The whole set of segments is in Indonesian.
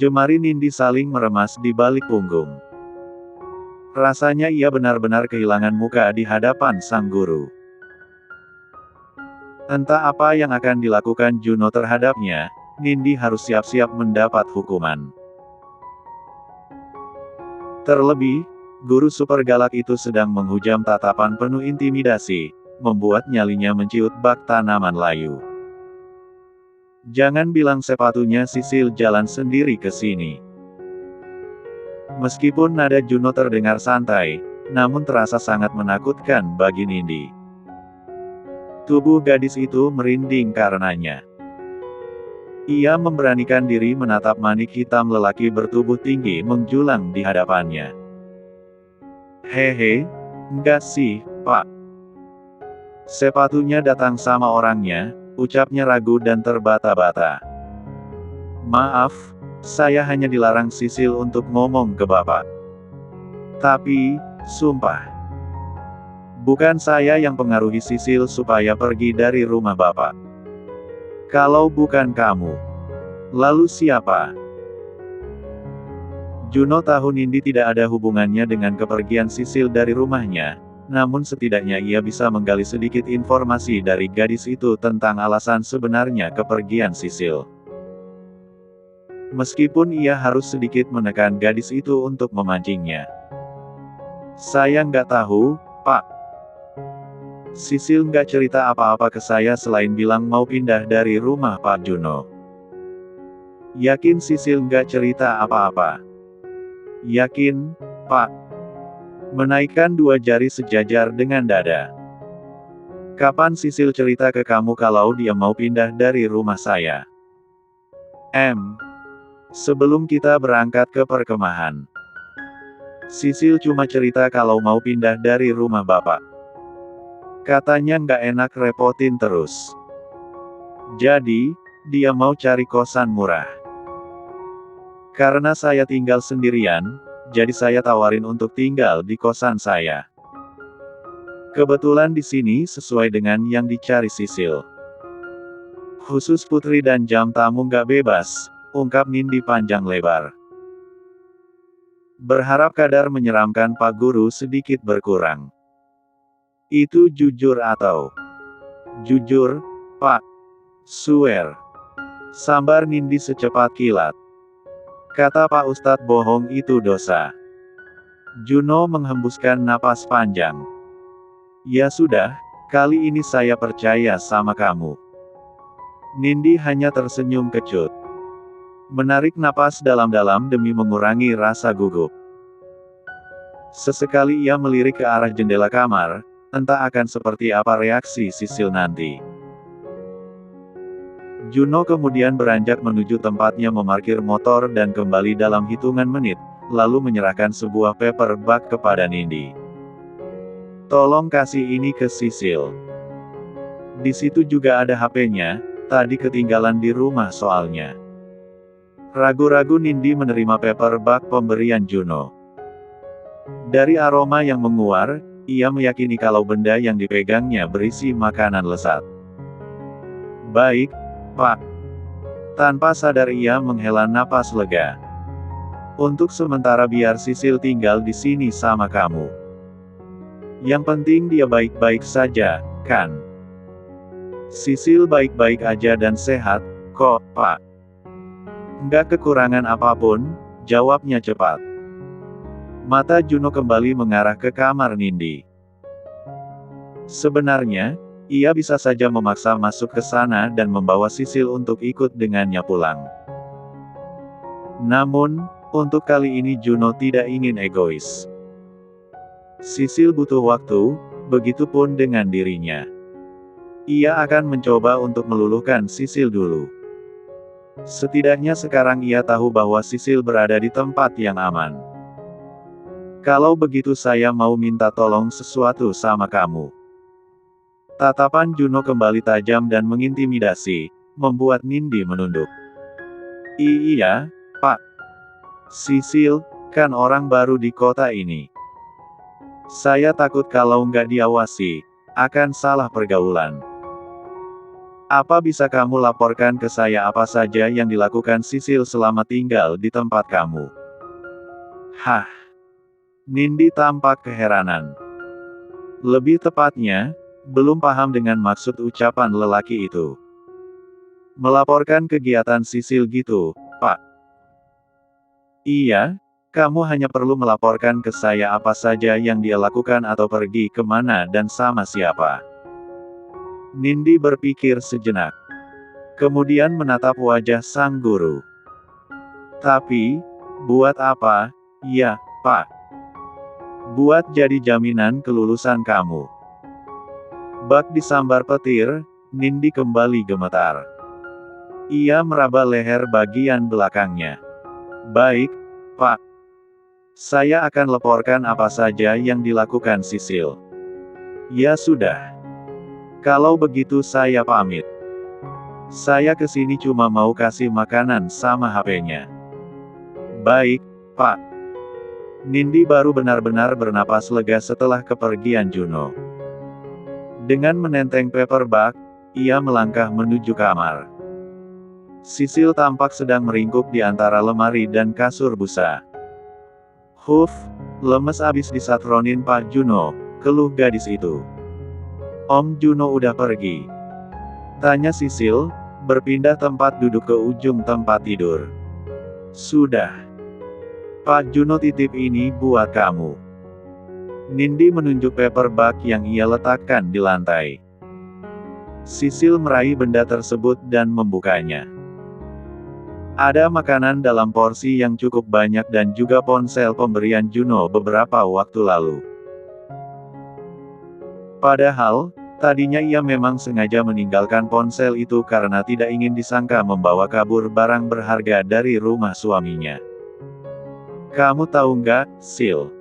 Jemari Nindi saling meremas di balik punggung. Rasanya ia benar-benar kehilangan muka di hadapan sang guru. Entah apa yang akan dilakukan Juno terhadapnya, Nindi harus siap-siap mendapat hukuman. Terlebih, guru super galak itu sedang menghujam tatapan penuh intimidasi, membuat nyalinya menciut bak tanaman layu. Jangan bilang sepatunya Sisil jalan sendiri ke sini. Meskipun nada Juno terdengar santai, namun terasa sangat menakutkan bagi Nindi. Tubuh gadis itu merinding karenanya. Ia memberanikan diri menatap manik hitam lelaki bertubuh tinggi menjulang di hadapannya. Hehe, enggak sih, Pak. Sepatunya datang sama orangnya, ucapnya ragu dan terbata-bata. Maaf, saya hanya dilarang Sisil untuk ngomong ke Bapak. Tapi, sumpah. Bukan saya yang pengaruhi Sisil supaya pergi dari rumah Bapak. Kalau bukan kamu, lalu siapa? Juno tahu Nindi tidak ada hubungannya dengan kepergian Sisil dari rumahnya, namun setidaknya ia bisa menggali sedikit informasi dari gadis itu tentang alasan sebenarnya kepergian Sisil. Meskipun ia harus sedikit menekan gadis itu untuk memancingnya. Saya nggak tahu, Pak. Sisil nggak cerita apa-apa ke saya selain bilang mau pindah dari rumah Pak Juno. Yakin Sisil nggak cerita apa-apa? Yakin, Pak. Menaikkan dua jari sejajar dengan dada. Kapan Sisil cerita ke kamu kalau dia mau pindah dari rumah saya? Sebelum kita berangkat ke perkemahan. Sisil cuma cerita kalau mau pindah dari rumah Bapak. Katanya nggak enak repotin terus. Jadi, dia mau cari kosan murah. Karena saya tinggal sendirian, jadi saya tawarin untuk tinggal di kosan saya. Kebetulan di sini sesuai dengan yang dicari Sisil. Khusus putri dan jam tamu nggak bebas, ungkap Nindi panjang lebar. Berharap kadar menyeramkan Pak Guru sedikit berkurang. Itu jujur atau? Jujur, Pak. Swear. Sambar Nindi secepat kilat. Kata Pak Ustadz bohong itu dosa. Juno menghembuskan napas panjang. Ya sudah, kali ini saya percaya sama kamu. Nindi hanya tersenyum kecut. Menarik napas dalam-dalam demi mengurangi rasa gugup. Sesekali ia melirik ke arah jendela kamar, entah akan seperti apa reaksi Sisil nanti. Juno kemudian beranjak menuju tempatnya memarkir motor dan kembali dalam hitungan menit, lalu menyerahkan sebuah paper bag kepada Nindi. Tolong kasih ini ke Sisil. Di situ juga ada HP-nya, tadi ketinggalan di rumah soalnya. Ragu-ragu Nindi menerima paper bag pemberian Juno. Dari aroma yang menguar, ia meyakini kalau benda yang dipegangnya berisi makanan lezat. Baik, Pak. Tanpa sadar ia menghela napas lega. Untuk sementara biar Sisil tinggal di sini sama kamu. Yang penting dia baik-baik saja, kan? Sisil baik-baik aja dan sehat, kok, Pak. Nggak kekurangan apapun, jawabnya cepat. Mata Juno kembali mengarah ke kamar Nindi. Sebenarnya, ia bisa saja memaksa masuk ke sana dan membawa Sisil untuk ikut dengannya pulang. Namun, untuk kali ini Juno tidak ingin egois. Sisil butuh waktu, begitupun dengan dirinya. Ia akan mencoba untuk meluluhkan Sisil dulu. Setidaknya sekarang ia tahu bahwa Sisil berada di tempat yang aman. Kalau begitu saya mau minta tolong sesuatu sama kamu. Tatapan Juno kembali tajam dan mengintimidasi, membuat Nindi menunduk. Iya, Pak. Sisil, kan orang baru di kota ini. Saya takut kalau nggak diawasi, akan salah pergaulan. Apa bisa kamu laporkan ke saya apa saja yang dilakukan Sisil selama tinggal di tempat kamu? Hah? Nindi tampak keheranan. Lebih tepatnya, belum paham dengan maksud ucapan lelaki itu. Melaporkan kegiatan Sisil gitu, Pak? Iya, kamu hanya perlu melaporkan ke saya apa saja yang dia lakukan atau pergi kemana dan sama siapa. Nindi berpikir sejenak. Kemudian menatap wajah sang guru. Tapi, buat apa? Ya, Pak. Buat jadi jaminan kelulusan kamu. Bak disambar petir, Nindi kembali gemetar. Ia meraba leher bagian belakangnya. Baik, Pak. Saya akan laporkan apa saja yang dilakukan Sisil. Ya sudah. Kalau begitu saya pamit. Saya kesini cuma mau kasih makanan sama HP-nya. Baik, Pak. Nindi baru benar-benar bernapas lega setelah kepergian Juno. Dengan menenteng paperback, ia melangkah menuju kamar. Sisil tampak sedang meringkuk di antara lemari dan kasur busa. Huf, lemes abis disatronin Pak Juno, keluh gadis itu. Om Juno udah pergi. Tanya Sisil, berpindah tempat duduk ke ujung tempat tidur. Sudah. Pak Juno titip ini buat kamu. Nindi menunjuk paperback yang ia letakkan di lantai. Sisil meraih benda tersebut dan membukanya. Ada makanan dalam porsi yang cukup banyak dan juga ponsel pemberian Juno beberapa waktu lalu. Padahal, tadinya ia memang sengaja meninggalkan ponsel itu karena tidak ingin disangka membawa kabur barang berharga dari rumah suaminya. Kamu tahu nggak, Sil?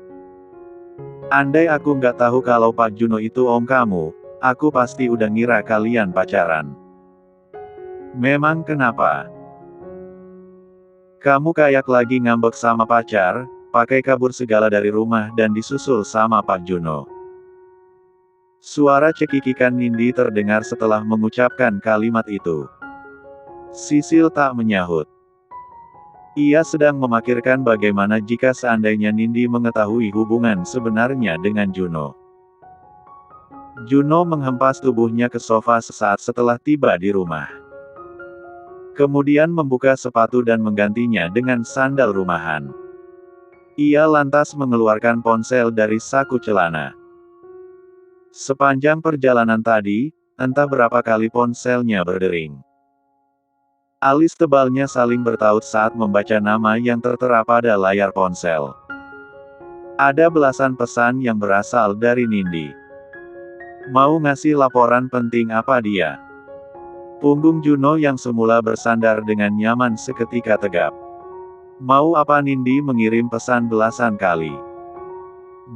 Andai aku nggak tahu kalau Pak Juno itu om kamu, aku pasti udah ngira kalian pacaran. Memang kenapa? Kamu kayak lagi ngambek sama pacar, pakai kabur segala dari rumah dan disusul sama Pak Juno. Suara cekikikan Nindi terdengar setelah mengucapkan kalimat itu. Sisil tak menyahut. Ia sedang memikirkan bagaimana jika seandainya Nindi mengetahui hubungan sebenarnya dengan Juno. Juno menghempas tubuhnya ke sofa sesaat setelah tiba di rumah. Kemudian membuka sepatu dan menggantinya dengan sandal rumahan. Ia lantas mengeluarkan ponsel dari saku celana. Sepanjang perjalanan tadi, entah berapa kali ponselnya berdering. Alis tebalnya saling bertaut saat membaca nama yang tertera pada layar ponsel. Ada belasan pesan yang berasal dari Nindi. Mau ngasih laporan penting apa dia? Punggung Juno yang semula bersandar dengan nyaman seketika tegap. Mau apa Nindi mengirim pesan belasan kali?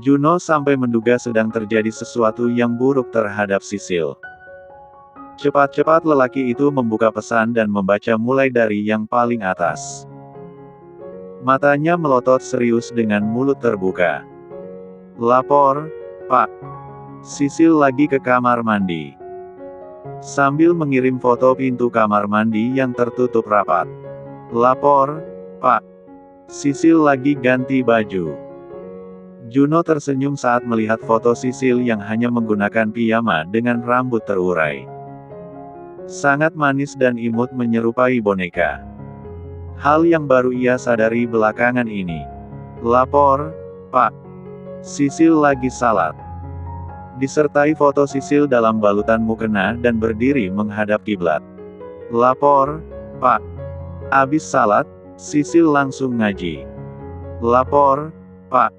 Juno sampai menduga sedang terjadi sesuatu yang buruk terhadap Sisil. Cepat-cepat lelaki itu membuka pesan dan membaca mulai dari yang paling atas. Matanya melotot serius dengan mulut terbuka. Lapor, Pak. Sisil lagi ke kamar mandi. Sambil mengirim foto pintu kamar mandi yang tertutup rapat. Lapor, Pak. Sisil lagi ganti baju. Juno tersenyum saat melihat foto Sisil yang hanya menggunakan piyama dengan rambut terurai. Sangat manis dan imut menyerupai boneka. Hal yang baru ia sadari belakangan ini. Lapor, Pak. Sisil lagi salat. Disertai foto Sisil dalam balutan mukena dan berdiri menghadap kiblat. Lapor, Pak. Abis salat, Sisil langsung ngaji. Lapor, Pak.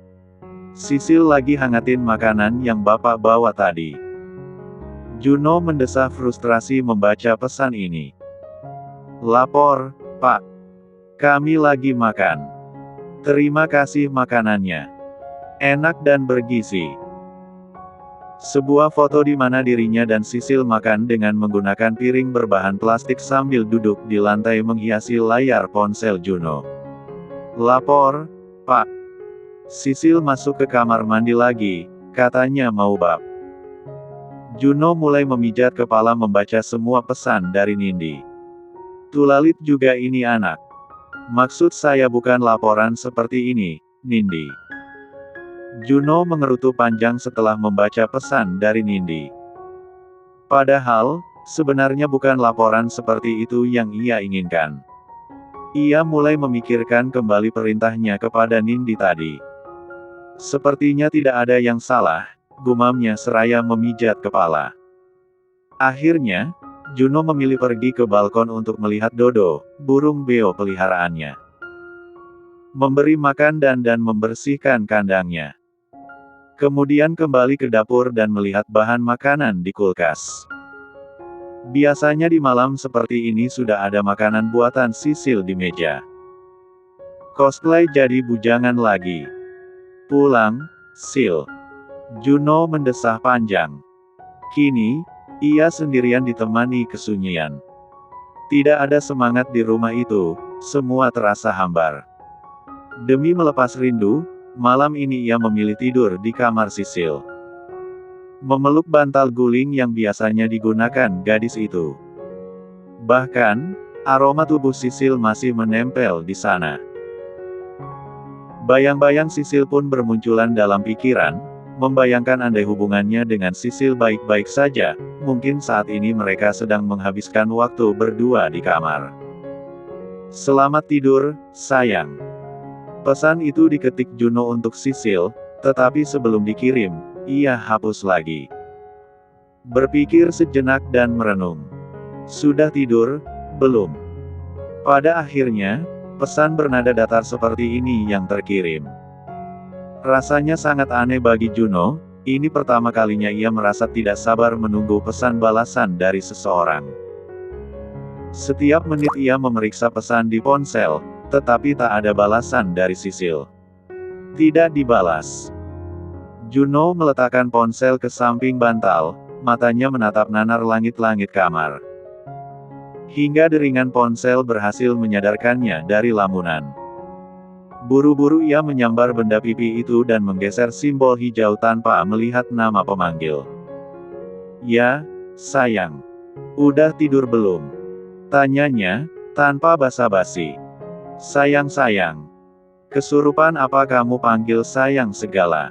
Sisil lagi hangatin makanan yang Bapak bawa tadi. Juno mendesah frustrasi membaca pesan ini. Lapor, Pak. Kami lagi makan. Terima kasih makanannya. Enak dan bergizi. Sebuah foto di mana dirinya dan Sisil makan dengan menggunakan piring berbahan plastik sambil duduk di lantai menghiasi layar ponsel Juno. Lapor, Pak. Sisil masuk ke kamar mandi lagi, katanya mau bab. Juno mulai memijat kepala membaca semua pesan dari Nindi. Tulalit juga ini anak. Maksud saya bukan laporan seperti ini, Nindi. Juno mengerutu panjang setelah membaca pesan dari Nindi. Padahal, sebenarnya bukan laporan seperti itu yang ia inginkan. Ia mulai memikirkan kembali perintahnya kepada Nindi tadi. Sepertinya tidak ada yang salah, gumamnya seraya memijat kepala. Akhirnya, Juno memilih pergi ke balkon untuk melihat Dodo, burung beo peliharaannya. Memberi makan dan membersihkan kandangnya. Kemudian kembali ke dapur dan melihat bahan makanan di kulkas. Biasanya di malam seperti ini sudah ada makanan buatan Sisil di meja. Cosplay jadi bujangan lagi. Pulang, Sil. Juno mendesah panjang. Kini, ia sendirian ditemani kesunyian. Tidak ada semangat di rumah itu, semua terasa hambar. Demi melepas rindu, malam ini ia memilih tidur di kamar Sisil. Memeluk bantal guling yang biasanya digunakan gadis itu. Bahkan, aroma tubuh Sisil masih menempel di sana. Bayang-bayang Sisil pun bermunculan dalam pikiran, membayangkan andai hubungannya dengan Sisil baik-baik saja, mungkin saat ini mereka sedang menghabiskan waktu berdua di kamar. Selamat tidur, sayang. Pesan itu diketik Juno untuk Sisil, tetapi sebelum dikirim, ia hapus lagi. Berpikir sejenak dan merenung. Sudah tidur, belum? Pada akhirnya, pesan bernada datar seperti ini yang terkirim. Rasanya sangat aneh bagi Juno, ini pertama kalinya ia merasa tidak sabar menunggu pesan balasan dari seseorang. Setiap menit ia memeriksa pesan di ponsel, tetapi tak ada balasan dari Sisil. Tidak dibalas. Juno meletakkan ponsel ke samping bantal, matanya menatap nanar langit-langit kamar. Hingga deringan ponsel berhasil menyadarkannya dari lamunan. Buru-buru ia menyambar benda pipi itu dan menggeser simbol hijau tanpa melihat nama pemanggil. Ya, sayang. Udah tidur belum? Tanyanya, tanpa basa-basi. Sayang-sayang. Kesurupan apa kamu panggil sayang segala?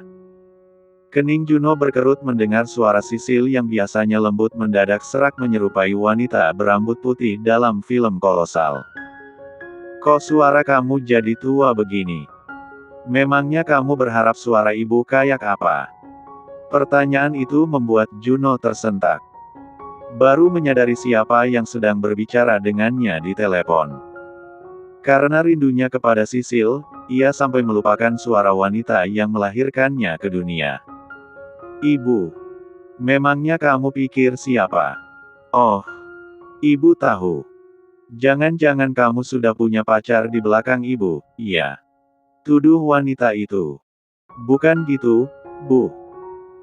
Kening Juno berkerut mendengar suara Sisil yang biasanya lembut mendadak serak menyerupai wanita berambut putih dalam film kolosal. Kok suara kamu jadi tua begini? Memangnya kamu berharap suara ibu kayak apa? Pertanyaan itu membuat Juno tersentak. Baru menyadari siapa yang sedang berbicara dengannya di telepon. Karena rindunya kepada Sisil, ia sampai melupakan suara wanita yang melahirkannya ke dunia. Ibu. Memangnya kamu pikir siapa? Oh. Ibu tahu. Jangan-jangan kamu sudah punya pacar di belakang ibu, iya. Tuduh wanita itu. Bukan gitu, Bu.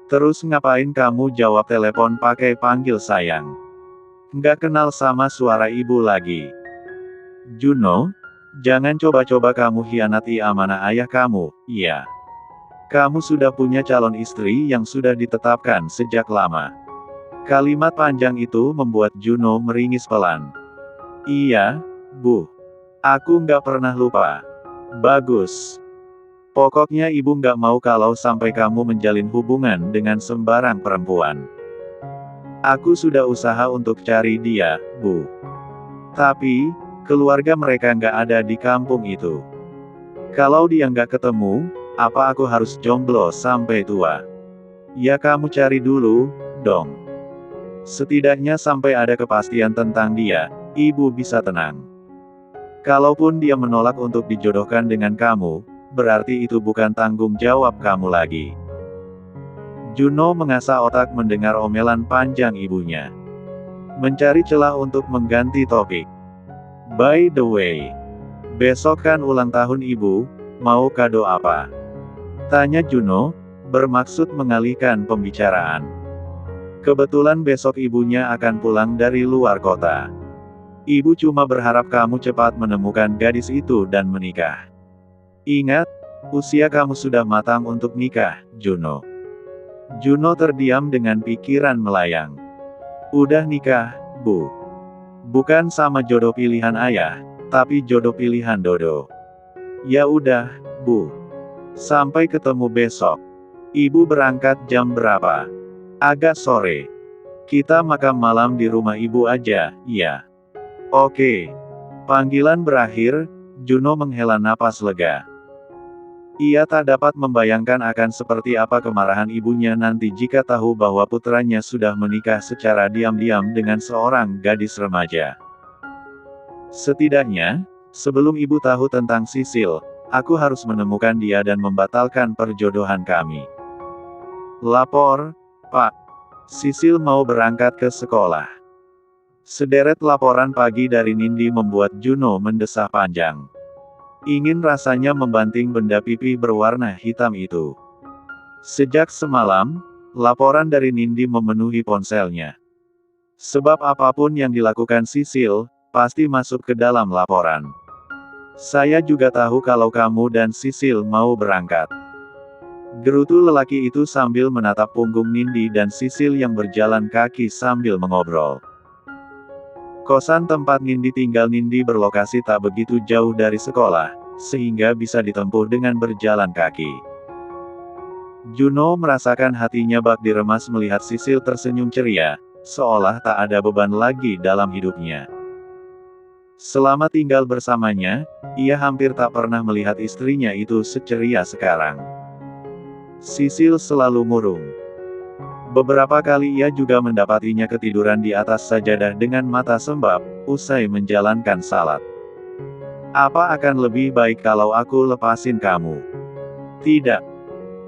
Terus ngapain kamu jawab telepon pakai panggil sayang? Nggak kenal sama suara ibu lagi. Juno, jangan coba-coba kamu hianati amanah ayah kamu, iya. Kamu sudah punya calon istri yang sudah ditetapkan sejak lama. Kalimat panjang itu membuat Juno meringis pelan. Iya, Bu. Aku nggak pernah lupa. Bagus. Pokoknya ibu nggak mau kalau sampai kamu menjalin hubungan dengan sembarang perempuan. Aku sudah usaha untuk cari dia, Bu. Tapi, keluarga mereka nggak ada di kampung itu. Kalau dia nggak ketemu, apa aku harus jomblo sampai tua? Ya kamu cari dulu, dong. Setidaknya sampai ada kepastian tentang dia, ibu bisa tenang. Kalaupun dia menolak untuk dijodohkan dengan kamu, berarti itu bukan tanggung jawab kamu lagi. Juno mengasah otak mendengar omelan panjang ibunya. Mencari celah untuk mengganti topik. By the way, besok kan ulang tahun ibu, mau kado apa? Tanya Juno, bermaksud mengalihkan pembicaraan. Kebetulan besok ibunya akan pulang dari luar kota. Ibu cuma berharap kamu cepat menemukan gadis itu dan menikah. Ingat, usia kamu sudah matang untuk nikah, Juno. Juno terdiam dengan pikiran melayang. Udah nikah, Bu. Bukan sama jodoh pilihan ayah, tapi jodoh pilihan Dodo. Ya udah, Bu. Sampai ketemu besok. Ibu berangkat jam berapa? Agak sore. Kita makan malam di rumah ibu aja, ya. Oke. Panggilan berakhir, Juno menghela napas lega. Ia tak dapat membayangkan akan seperti apa kemarahan ibunya nanti jika tahu bahwa putranya sudah menikah secara diam-diam dengan seorang gadis remaja. Setidaknya, sebelum ibu tahu tentang Sisil, aku harus menemukan dia dan membatalkan perjodohan kami. Lapor, Pak. Sisil mau berangkat ke sekolah. Sederet laporan pagi dari Nindi membuat Juno mendesah panjang. Ingin rasanya membanting benda pipih berwarna hitam itu. Sejak semalam, laporan dari Nindi memenuhi ponselnya. Sebab apapun yang dilakukan Sisil, pasti masuk ke dalam laporan. Saya juga tahu kalau kamu dan Sisil mau berangkat. Gerutu lelaki itu sambil menatap punggung Nindi dan Sisil yang berjalan kaki sambil mengobrol. Kosan tempat Nindi tinggal berlokasi tak begitu jauh dari sekolah, sehingga bisa ditempuh dengan berjalan kaki. Juno merasakan hatinya bak diremas melihat Sisil tersenyum ceria, seolah tak ada beban lagi dalam hidupnya. Selama tinggal bersamanya, ia hampir tak pernah melihat istrinya itu seceria sekarang. Sisil selalu murung. Beberapa kali ia juga mendapatinya ketiduran di atas sajadah dengan mata sembab, usai menjalankan salat. Apa akan lebih baik kalau aku lepasin kamu? Tidak.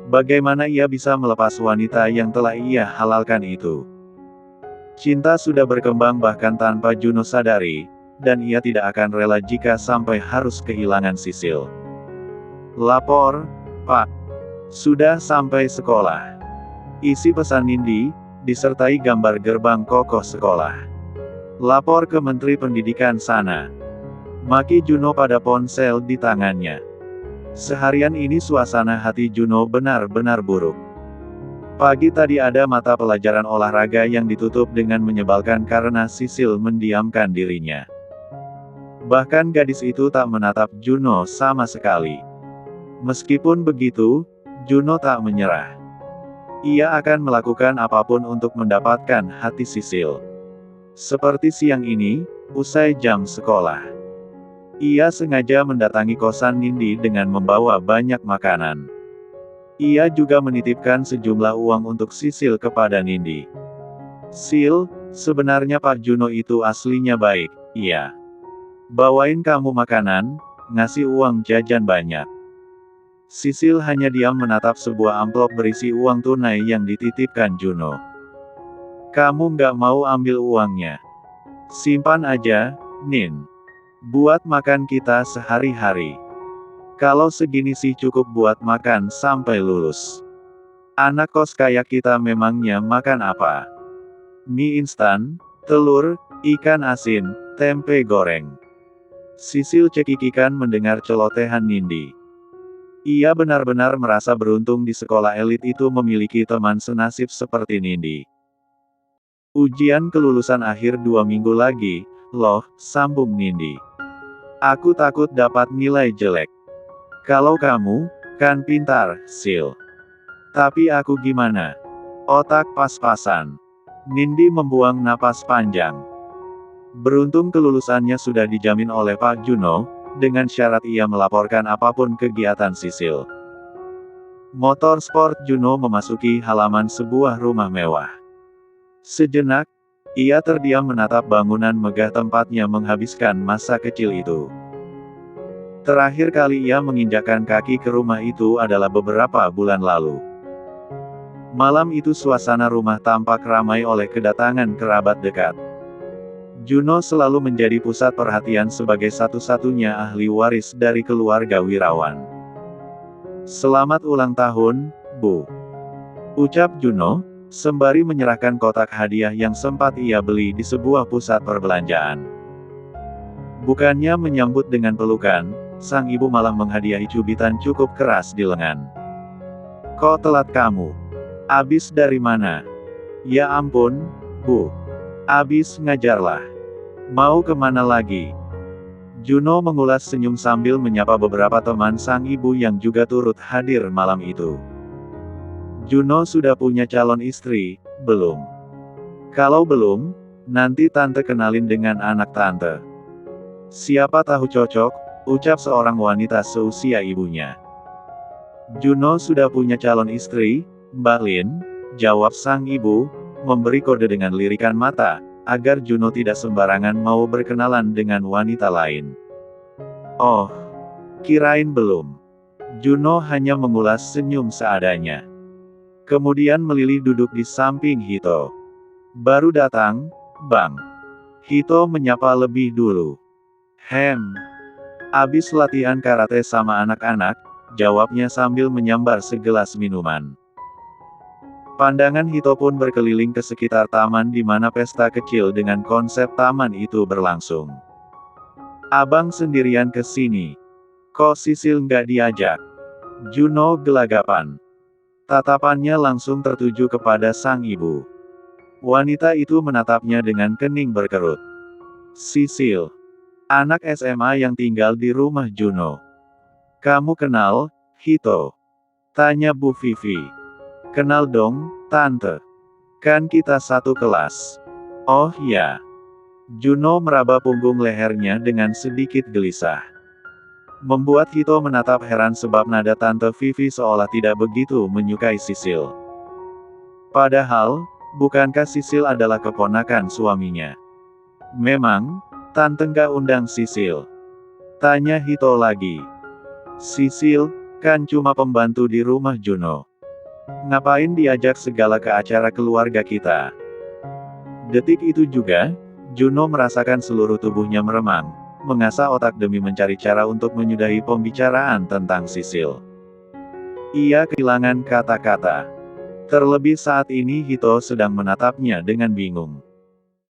Bagaimana ia bisa melepas wanita yang telah ia halalkan itu? Cinta sudah berkembang bahkan tanpa Juno sadari, dan ia tidak akan rela jika sampai harus kehilangan Sisil. Lapor, Pak. Sudah sampai sekolah. Isi pesan Nindi, disertai gambar gerbang kokoh sekolah. Lapor ke Menteri Pendidikan sana. Maki Juno pada ponsel di tangannya. Seharian ini suasana hati Juno benar-benar buruk. Pagi tadi ada mata pelajaran olahraga yang ditutup dengan menyebalkan karena Sisil mendiamkan dirinya. Bahkan gadis itu tak menatap Juno sama sekali. Meskipun begitu, Juno tak menyerah. Ia akan melakukan apapun untuk mendapatkan hati Sisil. Seperti siang ini, usai jam sekolah. Ia sengaja mendatangi kosan Nindi dengan membawa banyak makanan. Ia juga menitipkan sejumlah uang untuk Sisil kepada Nindi. Sil, sebenarnya Pak Juno itu aslinya baik, iya. Bawain kamu makanan, ngasih uang jajan banyak. Sisil hanya diam menatap sebuah amplop berisi uang tunai yang dititipkan Juno. Kamu nggak mau ambil uangnya? Simpan aja, Nin. Buat makan kita sehari-hari. Kalau segini sih cukup buat makan sampai lulus. Anak kos kayak kita memangnya makan apa? Mie instan, telur, ikan asin, tempe goreng. Sisil cekikikan mendengar celotehan Nindi. Ia benar-benar merasa beruntung di sekolah elit itu memiliki teman senasib seperti Nindi. Ujian kelulusan akhir 2 minggu lagi, loh, sambung Nindi. Aku takut dapat nilai jelek. Kalau kamu, kan pintar, Sil. Tapi aku gimana? Otak pas-pasan. Nindi membuang napas panjang. Beruntung kelulusannya sudah dijamin oleh Pak Juno, dengan syarat ia melaporkan apapun kegiatan Sisil. Motor sport Juno memasuki halaman sebuah rumah mewah. Sejenak, ia terdiam menatap bangunan megah tempatnya menghabiskan masa kecil itu. Terakhir kali ia menginjakkan kaki ke rumah itu adalah beberapa bulan lalu. Malam itu suasana rumah tampak ramai oleh kedatangan kerabat dekat. Juno selalu menjadi pusat perhatian sebagai satu-satunya ahli waris dari keluarga Wirawan. Selamat ulang tahun, Bu. Ucap Juno, sembari menyerahkan kotak hadiah yang sempat ia beli di sebuah pusat perbelanjaan. Bukannya menyambut dengan pelukan, sang ibu malah menghadiahi cubitan cukup keras di lengan. Kok telat kamu? Abis dari mana? Ya ampun, Bu. Abis ngajarlah. Mau kemana lagi? Juno mengulas senyum sambil menyapa beberapa teman sang ibu yang juga turut hadir malam itu. Juno sudah punya calon istri, belum? Kalau belum, nanti tante kenalin dengan anak tante. Siapa tahu cocok, ucap seorang wanita seusia ibunya. Juno sudah punya calon istri, Mbak Lin, jawab sang ibu, memberi kode dengan lirikan mata, agar Juno tidak sembarangan mau berkenalan dengan wanita lain. Oh, kirain belum. Juno hanya mengulas senyum seadanya. Kemudian melilih duduk di samping Hito. Baru datang, Bang. Hito menyapa lebih dulu. Abis latihan karate sama anak-anak, jawabnya sambil menyambar segelas minuman. Pandangan Hito pun berkeliling ke sekitar taman di mana pesta kecil dengan konsep taman itu berlangsung. Abang sendirian ke sini. Kok Sisil nggak diajak? Juno gelagapan. Tatapannya langsung tertuju kepada sang ibu. Wanita itu menatapnya dengan kening berkerut. Sisil. Anak SMA yang tinggal di rumah Juno. Kamu kenal, Hito? Tanya Bu Vivi. Kenal dong, Tante. Kan kita satu kelas. Oh ya. Juno meraba punggung lehernya dengan sedikit gelisah. Membuat Hito menatap heran sebab nada Tante Vivi seolah tidak begitu menyukai Sisil. Padahal, bukankah Sisil adalah keponakan suaminya? Memang, Tante nggak undang Sisil? Tanya Hito lagi. Sisil, kan cuma pembantu di rumah Juno. Ngapain diajak segala ke acara keluarga kita? Detik itu juga, Juno merasakan seluruh tubuhnya meremang, mengasah otak demi mencari cara untuk menyudahi pembicaraan tentang Sisil. Ia kehilangan kata-kata. Terlebih saat ini Hito sedang menatapnya dengan bingung.